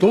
2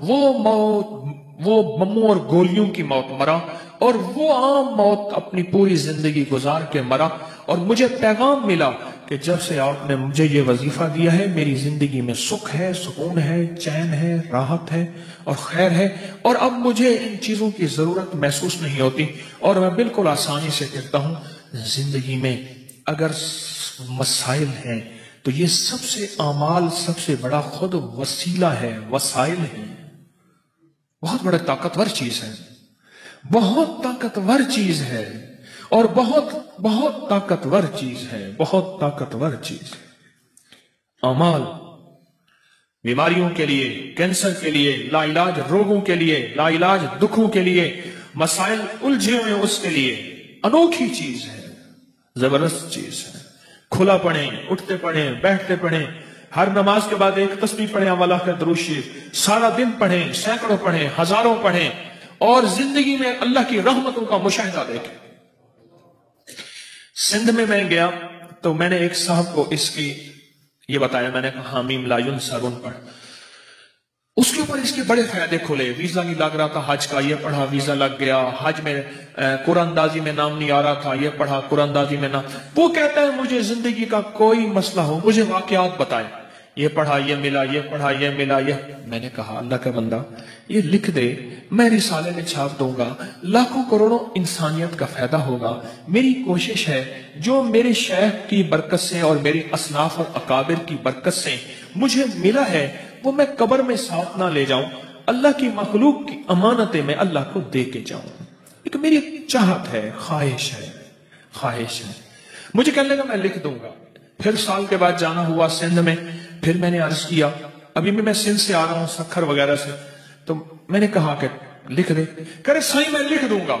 وہ موت، وہ بموں اور گولیوں کی موت مرا، اور وہ عام موت اپنی پوری زندگی گزار کے مرا۔ اور مجھے پیغام ملا کہ جب سے آپ نے مجھے یہ وظیفہ دیا ہے، میری زندگی میں سکھ ہے، سکون ہے، چین ہے، راحت ہے اور خیر ہے، اور اب مجھے ان چیزوں کی ضرورت محسوس نہیں ہوتی، اور میں بالکل آسانی سے کہتا ہوں زندگی میں اگر مسائل ہیں تو یہ سب سے اعمال سب سے بڑا خود وسیلہ ہے، وسائل ہیں، بہت بڑا طاقتور چیز ہے، بہت طاقتور چیز ہے، اور بہت بہت طاقتور چیز ہے، بہت طاقتور چیز ہے۔ اعمال بیماریوں کے لیے، کینسر کے لیے، لا علاج روگوں کے لیے، لا علاج دکھوں کے لیے، مسائل الجھے ہوئے اس کے لیے انوکھی چیز ہے، زبردست چیز ہے۔ کھلا پڑھیں، اٹھتے پڑھیں، بیٹھتے پڑھیں، ہر نماز کے بعد ایک تسبیح پڑھیں، اولا کا درود شریف، سارا دن پڑھیں، سینکڑوں پڑھیں، ہزاروں پڑھیں، اور زندگی میں اللہ کی رحمتوں کا مشاہدہ دیکھیں۔ سندھ میں گیا تو میں نے ایک صاحب کو اس کی یہ بتایا، میں نے کہا حامیم لا ینصرون پڑھ، اس کے اوپر اس کے بڑے فائدے کھولے۔ ویزا نہیں لگ رہا تھا حج کا، یہ پڑھا ویزا لگ گیا۔ حج میں قرآن اندازی میں نام نہیں آ رہا تھا، یہ پڑھا قرآن اندازی میں نام۔ وہ کہتا ہے مجھے زندگی کا کوئی مسئلہ ہو مجھے واقعات بتائے، یہ پڑھا یہ ملا، یہ پڑھا یہ ملا، یہ۔ میں نے کہا اللہ کا بندہ یہ لکھ دے، میں رسالے میں چھاپ دوں گا، لاکھوں کروڑوں انسانیت کا فائدہ ہوگا۔ میری کوشش ہے جو میرے شیخ کی برکت سے اور میری اسلاف اور اکابر کی برکت سے مجھے ملا ہے وہ میں قبر میں ساتھ نہ لے جاؤں، اللہ کی مخلوق کی امانتیں میں اللہ کو دے کے جاؤں۔ ایک میری چاہت ہے، خواہش ہے، خواہش ہے۔ مجھے کہنے لگا میں لکھ دوں گا۔ پھر سال کے بعد جانا ہوا سندھ میں، پھر میں نے عرض کیا، ابھی میں سندھ سے آ رہا ہوں سکھر وغیرہ سے، تو میں نے کہا کہ لکھ دے، کہہ رہے صحیح میں لکھ دوں گا۔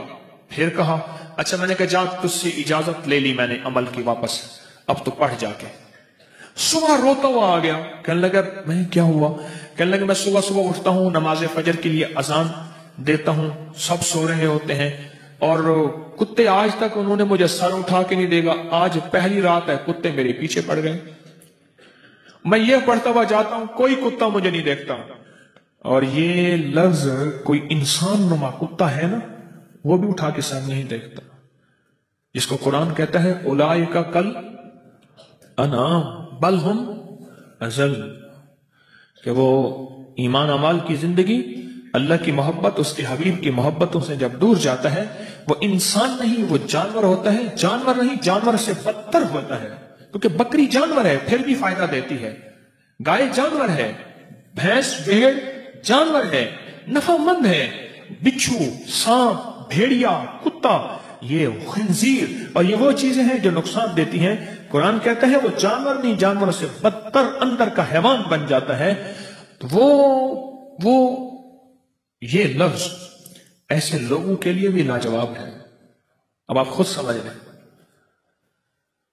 پھر کہا اچھا، میں نے کہا جا تجھ سے اجازت لے لی میں نے عمل کی واپس، اب تو پڑھ جا کے۔ صبح روتا ہوا آ گیا، کہنے لگا میں کیا ہوا؟ کہنے لگا میں صبح صبح اٹھتا ہوں، نماز فجر کے لیے اذان دیتا ہوں، سب سو رہے ہوتے ہیں، اور کتے آج تک انہوں نے مجھے سر اٹھا کے نہیں دیکھا، آج پہلی رات ہے کتے میرے پیچھے پڑ گئے۔ میں یہ پڑھتا ہوا جاتا ہوں، کوئی کتا مجھے نہیں دیکھتا، اور یہ لفظ کوئی انسان نما کتا ہے نا وہ بھی اٹھا کے سر نہیں دیکھتا، جس کو قرآن کہتا ہے اولئک کل انعام بل ہم اضل، کہ وہ ایمان اعمال کی زندگی، اللہ کی محبت، اس کے حبیب کی محبتوں سے جب دور جاتا ہے وہ انسان نہیں، وہ جانور ہوتا ہے۔ جانور نہیں، جانور سے بدتر ہوتا ہے، کیونکہ بکری جانور ہے پھر بھی فائدہ دیتی ہے، گائے جانور ہے، بھینس بھیڑ جانور ہے، نفع مند ہے، بچھو، سانپ، بھیڑیا، کتا، یہ خنزیر، اور یہ وہ چیزیں ہیں جو نقصان دیتی ہیں۔ قرآن کہتا ہے وہ جانور نہیں، جانور سے بدتر اندر کا حیوان بن جاتا ہے۔ تو وہ یہ لفظ ایسے لوگوں کے لیے بھی لاجواب ہے۔ اب آپ خود سمجھ لیں۔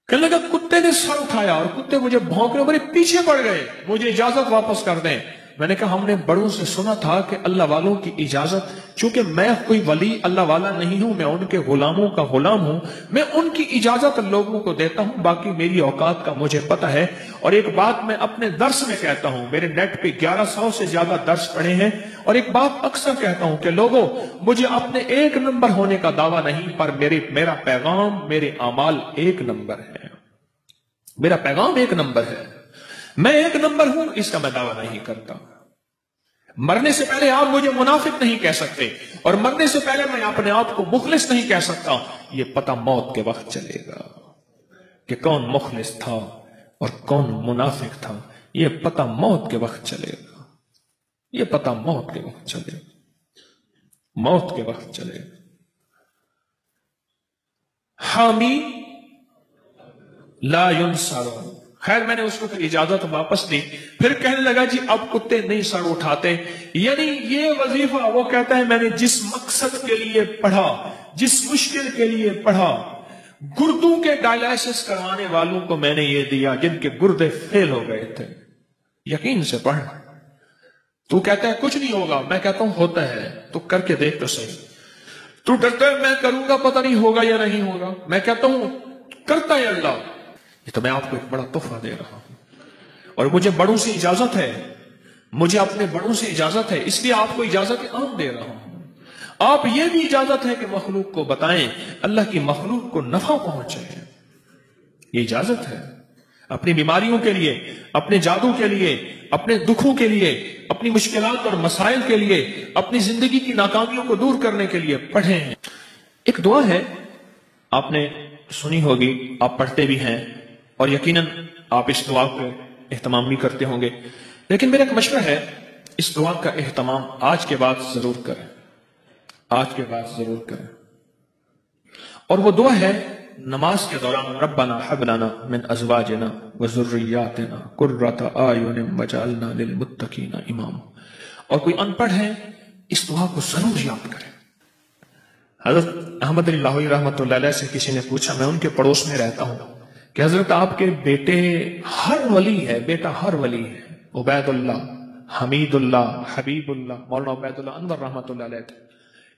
کہنے لگا کتے نے سر اٹھایا اور کتے مجھے بھونکنے میرے پیچھے پڑ گئے، مجھے اجازت واپس کر دیں۔ میں نے کہا ہم نے بڑوں سے سنا تھا کہ اللہ والوں کی اجازت، چونکہ میں کوئی ولی اللہ والا نہیں ہوں، میں ان کے غلاموں کا غلام ہوں، میں ان کی اجازت لوگوں کو دیتا ہوں، باقی میری اوقات کا مجھے پتہ ہے۔ اور ایک بات میں اپنے درس میں کہتا ہوں، میرے نیٹ پہ 1100 سے زیادہ درس پڑھے ہیں، اور ایک بات اکثر کہتا ہوں کہ لوگوں مجھے اپنے ایک نمبر ہونے کا دعویٰ نہیں، پر میرا پیغام، میرے اعمال ایک نمبر ہے، میرا پیغام ایک نمبر ہے، میں ایک نمبر ہوں، اس کا میں دعویٰ نہیں کرتا۔ مرنے سے پہلے آپ مجھے منافق نہیں کہہ سکتے، اور مرنے سے پہلے میں اپنے آپ کو مخلص نہیں کہہ سکتا۔ یہ پتہ موت کے وقت چلے گا کہ کون مخلص تھا اور کون منافق تھا، یہ پتہ موت کے وقت چلے گا، یہ پتہ موت کے وقت چلے گا، موت کے وقت چلے گا۔ حامی لا ینصرون۔ خیر میں نے اس کو پھر اجازت واپس دی، پھر کہنے لگا جی اب کتے نہیں سر اٹھاتے، یعنی یہ وظیفہ وہ کہتا ہے میں نے جس مقصد کے لیے پڑھا، جس مشکل کے لیے پڑھا، گردوں کے ڈائلائسس کروانے والوں کو میں نے یہ دیا جن کے گردے فیل ہو گئے تھے، یقین سے پڑھ۔ تو کہتا ہے کچھ نہیں ہوگا، میں کہتا ہوں ہوتا ہے، تو کر کے دیکھ تو صحیح۔ تو ڈرتا ہے میں کروں گا پتہ نہیں ہوگا یا نہیں ہوگا، میں کہتا ہوں کرتا ہے اللہ۔ یہ تو میں آپ کو ایک بڑا تحفہ دے رہا ہوں، اور مجھے بڑوں سے اجازت ہے مجھے اپنے بڑوں سے اجازت ہے، اس لیے آپ کو اجازت عام دے رہا ہوں۔ آپ یہ بھی اجازت ہے کہ مخلوق کو بتائیں، اللہ کی مخلوق کو نفع پہنچے، یہ اجازت ہے۔ اپنی بیماریوں کے لیے، اپنے جادو کے لیے، اپنے دکھوں کے لیے، اپنی مشکلات اور مسائل کے لیے، اپنی زندگی کی ناکامیوں کو دور کرنے کے لیے پڑھیں۔ ایک دعا ہے، آپ نے سنی ہوگی، آپ پڑھتے بھی ہیں اور یقیناً آپ اس دعا کو اہتمام بھی کرتے ہوں گے، لیکن میرا ایک مشورہ ہے، اس دعا کا اہتمام آج کے بعد ضرور کریں، آج کے بعد ضرور کریں۔ اور وہ دعا ہے نماز کے دوران، ربنا حب لنا من ازواجنا وذریاتنا قرۃ اعین واجعلنا للمتقین اماما۔ اور کوئی ان پڑھ ہے اس دعا کو ضرور یاد کرے۔ حضرت احمد علی لاہوری رحمۃ اللہ علیہ سے کسی نے پوچھا، میں ان کے پڑوس میں رہتا ہوں، کہ حضرت آپ کے بیٹے ہر ولی ہے، بیٹا ہر ولی ہے، عبید اللہ، حمید اللہ، حبیب اللہ، مولانا عبید اللہ انور رحمۃ اللہ علیہ،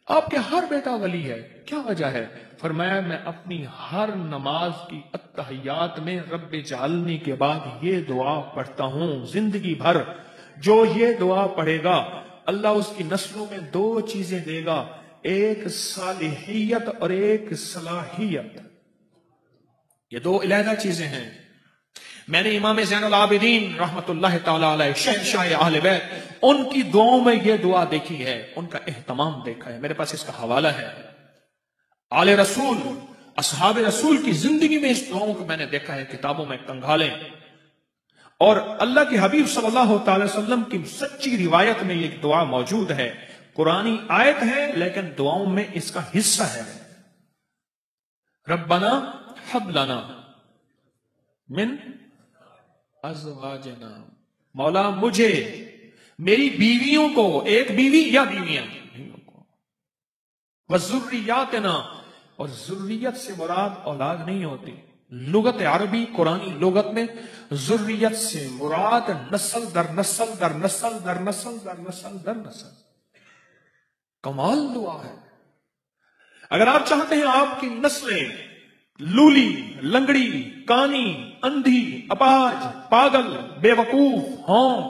آپ کے ہر بیٹا ولی ہے، کیا وجہ ہے؟ فرمایا میں اپنی ہر نماز کی اتحیات میں رب جعلنی کے بعد یہ دعا پڑھتا ہوں، زندگی بھر جو یہ دعا پڑھے گا اللہ اس کی نسلوں میں دو چیزیں دے گا، ایک صالحیت اور ایک صلاحیت۔ یہ دو علیحدہ چیزیں ہیں۔ میں نے امام زین العابدین رحمت اللہ تعالی علیہ، شہنشاہ اہل بیت، ان کی دعاؤں میں یہ دعا دیکھی ہے، ان کا اہتمام دیکھا ہے، میرے پاس اس کا حوالہ ہے۔ آل رسول، اصحاب رسول کی زندگی میں اس دعاؤں کو میں نے دیکھا ہے، کتابوں میں کنگھالیں، اور اللہ کے حبیب صلی اللہ تعالی وسلم کی سچی روایت میں یہ دعا موجود ہے، قرآنی آیت ہے لیکن دعاؤں میں اس کا حصہ ہے۔ ربنا حب لنا من ازواجنا، مولا مجھے، میری بیویوں کو، ایک بیوی یا بیویاں، وذریاتنا، اور ذریت سے مراد اولاد نہیں ہوتی، لغت عربی قرآنی لغت میں ذریت سے مراد نسل در نسل در نسل در نسل در نسل در نسل۔ کمال دعا ہے۔ اگر آپ چاہتے ہیں آپ کی نسلیں لولی، لنگڑی، کانی، اندھی، اپاہج، پاگل، بے وقوف ہوں،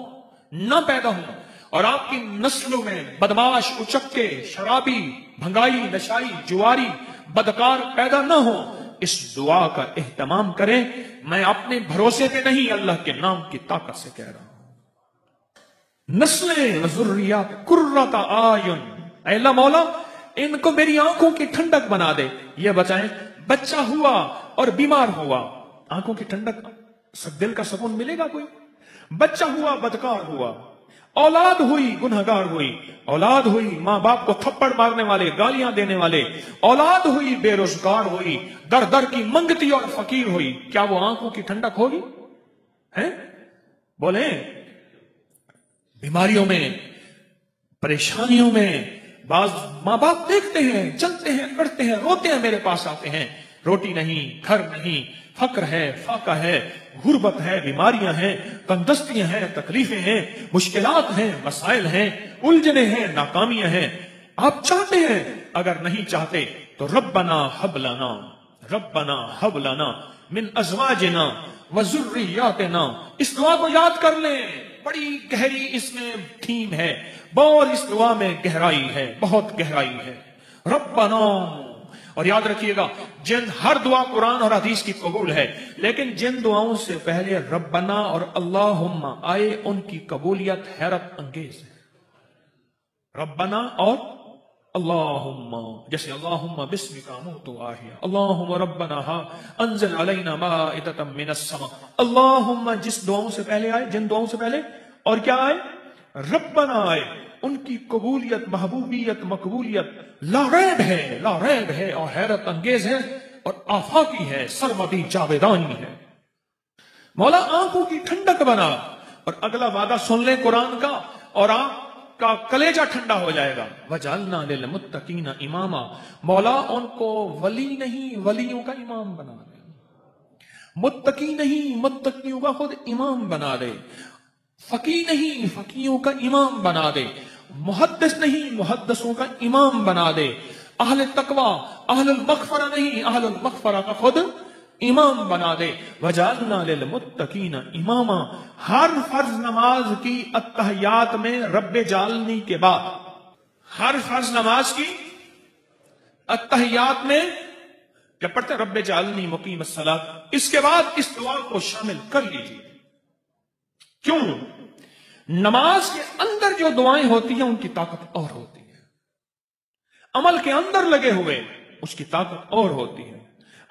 نہ پیدا ہوں، اور آپ کی نسلوں میں بدماش، اچکے، شرابی، بھنگائی، نشائی، جواری، بدکار پیدا نہ ہوں، اس دعا کا اہتمام کریں۔ میں اپنے بھروسے پہ نہیں، اللہ کے نام کی طاقت سے کہہ رہا ہوں۔ نسلیں، ذریات، قرۃ اعین، اے اللہ مولا ان کو میری آنکھوں کی ٹھنڈک بنا دے۔ یہ بتائیں، بچہ ہوا اور بیمار ہوا، آنکھوں کی ٹھنڈک، دل کا سکون ملے گا کوئی؟ بچہ ہوا بدکار ہوا، اولاد ہوئی گنہگار ہوئی، اولاد ہوئی ماں باپ کو تھپڑ مارنے والے، گالیاں دینے والے، اولاد ہوئی بے روزگار ہوئی، در در کی منگتی اور فقیر ہوئی، کیا وہ آنکھوں کی ٹھنڈک ہوگی؟ ہیں بولیں؟ بیماریوں میں، پریشانیوں میں، بعض ماں باپ دیکھتے ہیں، چلتے ہیں، کرتے ہیں، روتے ہیں، میرے پاس آتے ہیں، روٹی نہیں، گھر نہیں، فقر ہے، فاقہ ہے، غربت ہے، بیماریاں ہیں، تندرستیاں ہیں، تکلیفیں ہیں، مشکلات ہیں، مسائل ہیں، الجھنیں ہیں، ناکامیاں ہیں۔ آپ چاہتے ہیں، اگر نہیں چاہتے تو ربنا حب لنا، ربنا حب لنا من ازواجنا وذریاتنا، اس دعا کو یاد کر لیں، بڑی گہری اس میں تھیم ہے، بہت اس دعا میں گہرائی ہے، بہت گہرائی ہے۔ ربنا، اور یاد رکھیے گا جن ہر دعا قرآن اور حدیث کی قبول ہے، لیکن جن دعاؤں سے پہلے ربنا اور اللہم آئے ان کی قبولیت حیرت انگیز ہے۔ ربنا اور اللہم، جیسے اللہم بسمک آمنت وآحیا، اللہم ربنا انزل علینا مائدۃ من السماء، اللہم جس دعاؤں سے پہلے آئے، جن دعاؤں سے پہلے، اور کیا آئے؟ ربنا آئے، ان کی قبولیت، محبوبیت، مقبولیت لا ریب ہے، لا ریب ہے، اور حیرت انگیز ہے، اور آفاقی ہے، سرمدی جاویدانی ہے۔ مولا آنکھوں کی ٹھنڈک بنا، اور اگلا وعدہ سن لیں قرآن کا، اور آپ کا کلیجہ ٹھنڈا ہو جائے گا۔ وَجَعَلْنَا لِلْمُتَّقِينَ إِمَامًا، مولا ان کو ولی نہیں، ولیوں کا امام بنا دے، متقی نہیں، متقیوں کا خود امام بنا دے، فقی نہیں، فقیوں کا امام بنا دے، محدث نہیں، محدثوں کا امام بنا دے، اہل تقوی، اہل المغفرہ نہیں، اہل المغفرہ کا خود امام بنا دے. وجعلنا للمتقین اماما. ہر فرض نماز کی التحیات میں رب جعلنی کے بعد، ہر فرض نماز کی التحیات میں جب پڑھتے رب جعلنی مقیم الصلاۃ، اس کے بعد اس دعا کو شامل کر لیجیے. کیوں؟ نماز کے اندر جو دعائیں ہوتی ہیں ان کی طاقت اور ہوتی ہے. عمل کے اندر لگے ہوئے اس کی طاقت اور ہوتی ہے.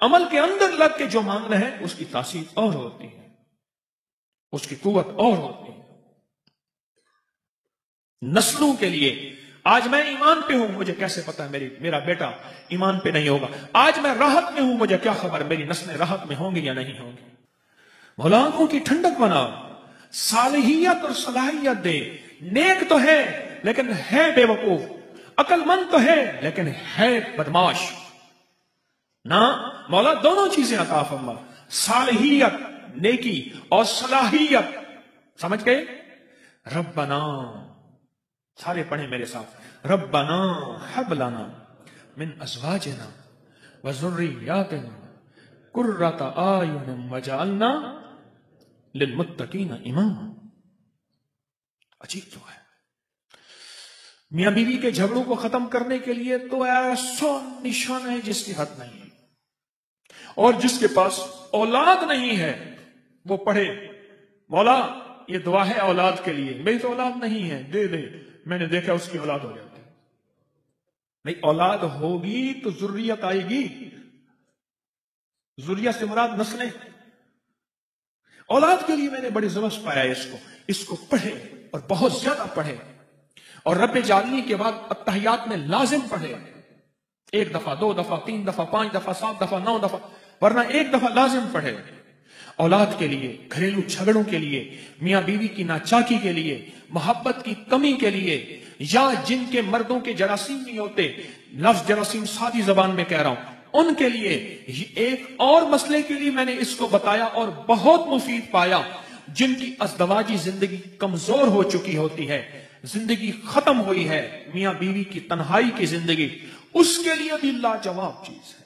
عمل کے اندر لگ کے جو مانگنا ہے اس کی تاثیر اور ہوتی ہے، اس کی قوت اور ہوتی ہے. نسلوں کے لیے آج میں ایمان پہ ہوں، مجھے کیسے پتا ہے میرا بیٹا ایمان پہ نہیں ہوگا. آج میں راحت میں ہوں، مجھے کیا خبر میری نسلیں راحت میں ہوں گی یا نہیں ہوں گی. مولا آنکھوں کی ٹھنڈک بنا، صالحیت اور صلاحیت دے. نیک تو ہے لیکن ہے بے وقوف، عقل مند تو ہے لیکن ہے بدماش. نہ مولا دونوں چیزیں عطا فرما، صالحیت نیکی اور صلاحیت. سمجھ گئے؟ ربنا، سارے پڑھیں میرے ساتھ، ربنا ہب لنا من ازواجنا وذریاتنا قرۃ اعین وجعلنا للمتقین اماما. عجیب تو ہے. میاں بیوی کے جھگڑوں کو ختم کرنے کے لیے تو ایسا نشان ہے جس کی حد نہیں. اور جس کے پاس اولاد نہیں ہے وہ پڑھے، مولا یہ دعا ہے اولاد کے لیے، میری تو اولاد نہیں ہے، دے دے. میں نے دیکھا اس کی اولاد ہو جاتی. نہیں، اولاد ہوگی تو ذریت آئے گی. ذریت سے مراد نسلیں. اولاد کے لیے میں نے بڑی زبردست پایا اس کو پڑھے اور بہت زیادہ پڑھے. اور رب جعلنی کے بعد التحیات میں لازم پڑھے. 1 دفعہ 2 دفعہ 3 دفعہ 5 دفعہ 7 دفعہ 9 دفعہ، ورنہ 1 دفعہ لازم پڑھے. اولاد کے لیے، گھریلو جھگڑوں کے لیے، میاں بیوی کی ناچاکی کے لیے، محبت کی کمی کے لیے، یا جن کے مردوں کے جراثیم نہیں ہوتے، لفظ جراثیم سادی زبان میں کہہ رہا ہوں، ان کے لیے. ایک اور مسئلے کے لیے میں نے اس کو بتایا اور بہت مفید پایا. جن کی ازدواجی زندگی کمزور ہو چکی ہوتی ہے، زندگی ختم ہوئی ہے، میاں بیوی کی تنہائی کی زندگی، اس کے لیے بھی لاجواب چیز ہے.